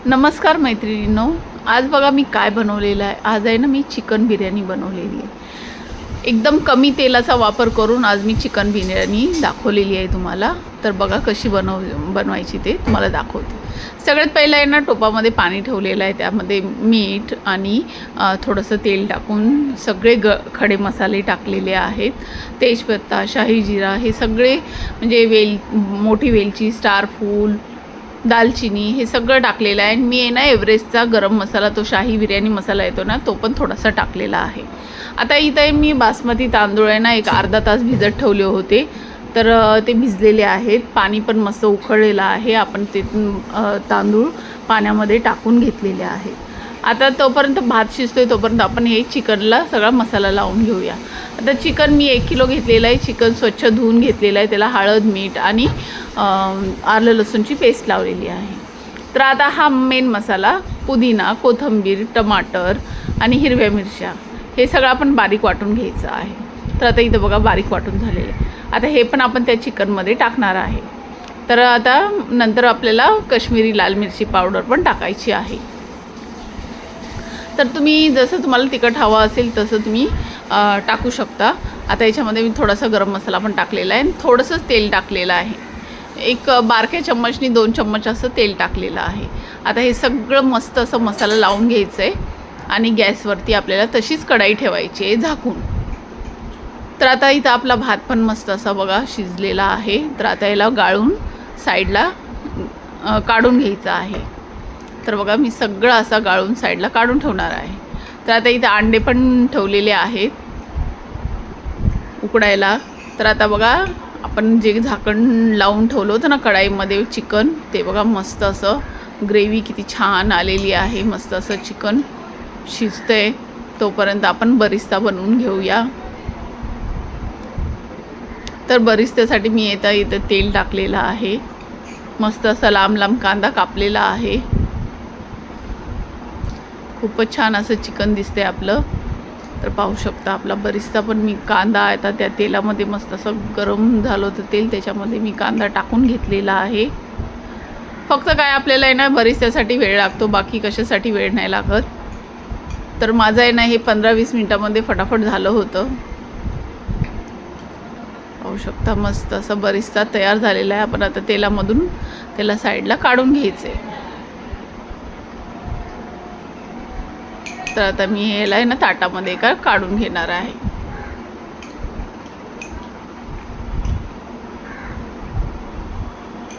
नमस्कार मैत्रिणींनो, आज बघा मी काय बनवलेलं आहे। आज आहे ना मी चिकन बिर्याणी बनवलेली आहे। एकदम कमी तेलाचा वापर करून आज मी चिकन बिर्याणी दाखवलेली आहे तुम्हाला। तर बघा कशी बनवायची ते तुम्हाला दाखवते। सगळ्यात पहिलं आहे ना टोपामध्ये पाणी ठेवलेलं आहे, त्यामध्ये मीठ आणि थोडंसं तेल टाकून सगळे खडे मसाले टाकलेले आहेत। तेजपत्ता, शाही जिरा हे सगळे म्हणजे मोठी वेलची, स्टार फूल, दालचिनी हे सगळं टाकलेलं आहे। मी आहे ना एव्हरेस्टचा गरम मसाला, तो शाही बिर्याणी मसाला येतो ना, तो पण थोडासा टाकलेला आहे। आता इथे मी बासमती तांदूळ आहे ना एक अर्धा तास भिजत ठेवले होते, तर ते भिजलेले आहेत। पाणी पण मस्त उकळलेलं आहे। आपण ते तांदूळ पाण्यामध्ये टाकून घेतलेले आहे। आता तोपर्यंत भात शिजतोय तोपर्यंत आपण हे चिकनला सगळा मसाला लावून घेऊया। आता चिकन मी 1 किलो घेतलेलं आहे। चिकन स्वच्छ धुवून घेतलेलं आहे, त्याला हळद, मीठ आणि आलं लसूणची पेस्ट लावलेली आहे। तर आता हा मेन मसाला, पुदिना, कोथिंबीर, टमाटर आणि हिरव्या मिरच्या हे सगळं आपण बारीक वाटून घ्यायचं आहे। तर आता इथं बघा बारीक वाटून झालेलं आहे। आता हे पण आपण त्या चिकनमध्ये टाकणार आहे। तर आता नंतर आपल्याला काश्मीरी लाल मिरची पावडर पण टाकायची आहे। तर तुम्ही जसं तुम्हाला तिखट हवं असेल तसं तुम्ही टाकू शकता। आता याच्यामध्ये मी थोडासा गरम मसाला पण टाकलेला आहे आणि थोडंसंच तेल टाकलेलं आहे। एक बारक्या चम्मचनी 2 चम्मच असं तेल टाकलेलं आहे। आता हे सगळं मस्त असं मसाला लावून घ्यायचं आहे आणि गॅसवरती आपल्याला तशीच कढाई ठेवायची आहे झाकून। तर आता इथं आपला भात पण मस्त असा बघा शिजलेला आहे। तर आता याला गाळून साईडला काढून घ्यायचं आहे। तर बघा मी सगळं असा गाळून साईडला काढून ठेवणार आहे। तर आता इथे अंडे पण ठेवलेले आहेत उकडायला। तर आता बघा आपण जे झाकण लावून ठेवलं होतं ना कढाईमध्ये चिकन, ते बघा मस्त असं ग्रेव्ही किती छान आलेली आहे। मस्त असं चिकन शिजतंय तोपर्यंत आपण बरिस्ता बनवून घेऊया। तर बरिस्त्यासाठी मी इथं तेल टाकलेलं आहे। मस्त असा लांब लांब कांदा कापलेला आहे। खूपच छान असं चिकन दिसते आपलं। तर पाहू शकता आपला बरिस्ता पण मी कांदा आता त्या तेलामध्ये मस्त असं गरम झालं होतं तेल, त्याच्यामध्ये मी कांदा टाकून घेतलेला आहे। फक्त काय आपल्याला आहे ना बरिस्त्यासाठी वेळ लागतो, बाकी कशासाठी वेळ नाही लागत। तर माझं आहे ना हे 15-20 मिनिटामध्ये फटाफट झालं होतं। पाहू शकता मस्त असं बरिस्ता तयार झालेला आहे। आपण आता तेलामधून त्याला साईडला काढून घ्यायचं आहे। तर आता मी याला आहे ना ताटामध्ये काढून घेणार आहे।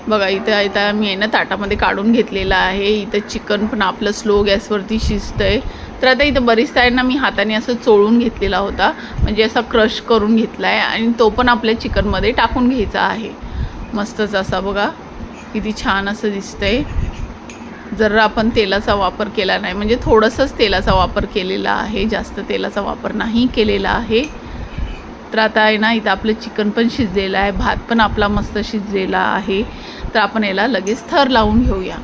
बघा इथं मी आहे ना ताटामध्ये काढून घेतलेलं आहे। इथं चिकन पण आपलं स्लो गॅसवरती शिजतंय। तर आता इथं बरिस्ता आहे ना मी हाताने असं चोळून घेतलेला होता, म्हणजे असा क्रश करून घेतला आहे आणि तो पण आपल्या चिकनमध्ये टाकून घ्यायचा आहे। मस्तच असा बघा किती छान असं दिसतंय। जर आपण तेलाचा वापर केला नाही, म्हणजे थोडंसंच तेलाचा वापर केलेला आहे, जास्त तेलाचा वापर नाही केलेला आहे। तर आता आहे ना इथं आपलं चिकन पण शिजलेलं आहे, भात पण आपला मस्त शिजलेला आहे। तर आपण याला लगेच थर लावून घेऊया।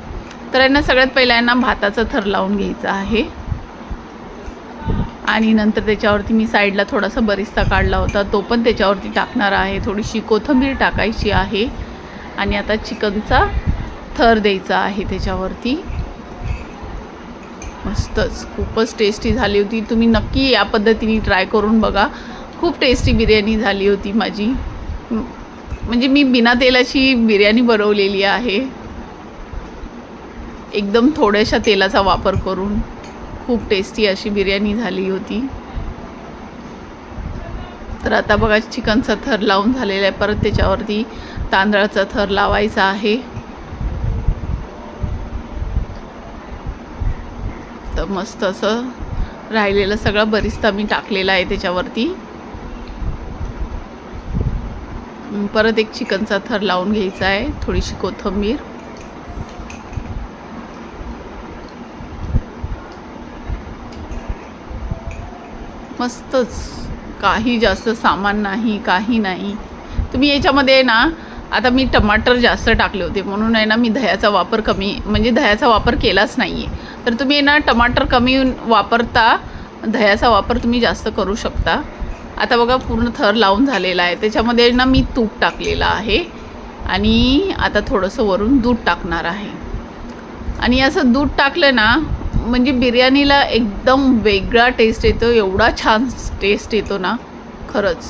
तर आहे ना सगळ्यात पहिला आहे ना भाताचा थर लावून घ्यायचा आहे आणि नंतर त्याच्यावरती मी साईडला थोडासा बरिस्ता काढला होता, तो पण त्याच्यावरती टाकणार आहे। थोडीशी कोथिंबीर टाकायची आहे आणि आता चिकनचा थर द्यायचा आहे त्याच्यावरती। मस्तच खूपच टेस्टी झाली होती। तुम्ही नक्की या पद्धतीने ट्राय करून बघा। खूप टेस्टी बिर्याणी झाली होती माझी। म्हणजे मी बिना तेलाची बिर्याणी बनवलेली आहे, एकदम थोड्याशा तेलाचा वापर करून। खूप टेस्टी अशी बिर्याणी झाली होती। तर आता बघा चिकनचा थर लावून झालेला आहे, परत त्याच्यावरती तांदळाचा थर लावायचा आहे। तर मस्त असं राहिलेलं सगळं बरिस्ता मी टाकलेला आहे त्याच्यावरती। परत एक चिकनचा थर लावून घ्यायचा आहे, थोडीशी कोथिंबीर, मस्तच काही जास्त सामान नाही, काही नाही। तुम्ही याच्यामध्ये ना आता मी टमाटर जास्त टाकले होते म्हणून आहे ना मी दह्याचा वापर कमी, म्हणजे दह्याचा वापर केलाच नाही आहे। तर तुम्ही ना टमाटर कमी वापरता दह्याचा वापर तुम्ही जास्त करू शकता। आता बघा पूर्ण थर लावून झालेला आहे, त्याच्यामध्ये ना मी तूप टाकलेलं आहे आणि आता थोडंसं वरून दूध टाकणार आहे आणि असं दूध टाकलं ना म्हणजे बिर्याणीला एकदम वेगळा टेस्ट येतो, एवढा छान टेस्ट येतो ना खरंच.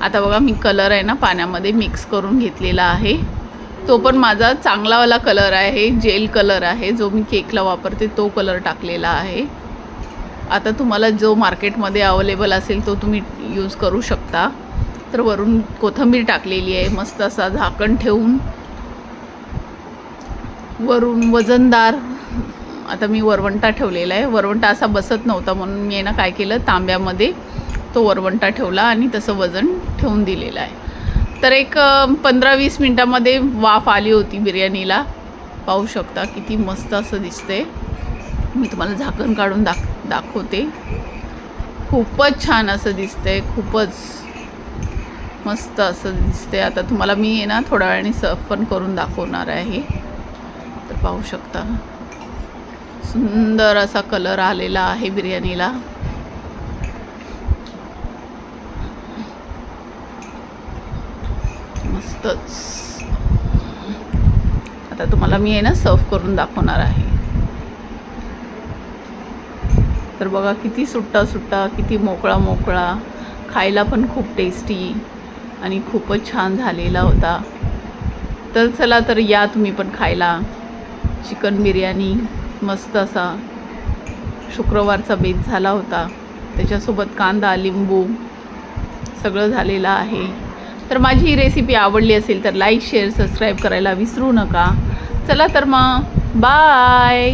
आता बघा मी कलर आहे ना पाण्यामध्ये मिक्स करून घेतलेला आहे. तो पण माझा चांगलावाला कलर आहे, जेल कलर आहे, जो मी केकला वापरते तो कलर टाकलेला आहे. आता तुम्हाला जो मार्केटमध्ये अवेलेबल असेल तो तुम्ही यूज करू शकता. तर वरून कोथिंबीर टाकलेली आहे, मस्त असा झाकण ठेवून वरून वजनदार. आता मी वरवंटा ठेवलेला आहे. वरवंटा असा बसत नव्हता म्हणून मी ना काय केलं, तांब्यामध्ये तो वरवंटा ठेवला आणि तसं वजन ठेवून दिलेलं आहे. तर एक 15-20 मिनटामध्ये वाफ आली होती बिर्याणीला. पाहू शकता किती मस्त असं दिसते. मी तुम्हाला झाकण काढून दाखवते. खूपच छान असं दिसते, खूपच मस्त असं दिसते. आता तुम्हाला मी ना थोड्या वेळाने सर्व पण करून दाखवणार आहे. तर पाहू शकता सुंदर असा कलर आलेला आहे बिर्याणीला. मस्तच. आता तुम्हाला मी ना सर्व करून दाखवणार आहे. तर बघा किती सुट्टा सुट्टा, किती मोकळा मोकळा, खायला पण खूप टेस्टी आणि खूपच छान झालेला होता. तर चला तर या तुम्ही पण खायला चिकन बिर्याणी. मस्त असा शुक्रवारचा बेत झाला होता, त्याच्यासोबत कांदा लिंबू सगळं झालेलं आहे. तर माझी ही रेसिपी आवडली असेल तर लाईक शेअर सबस्क्राईब करायला विसरू नका. चला तर मग बाय.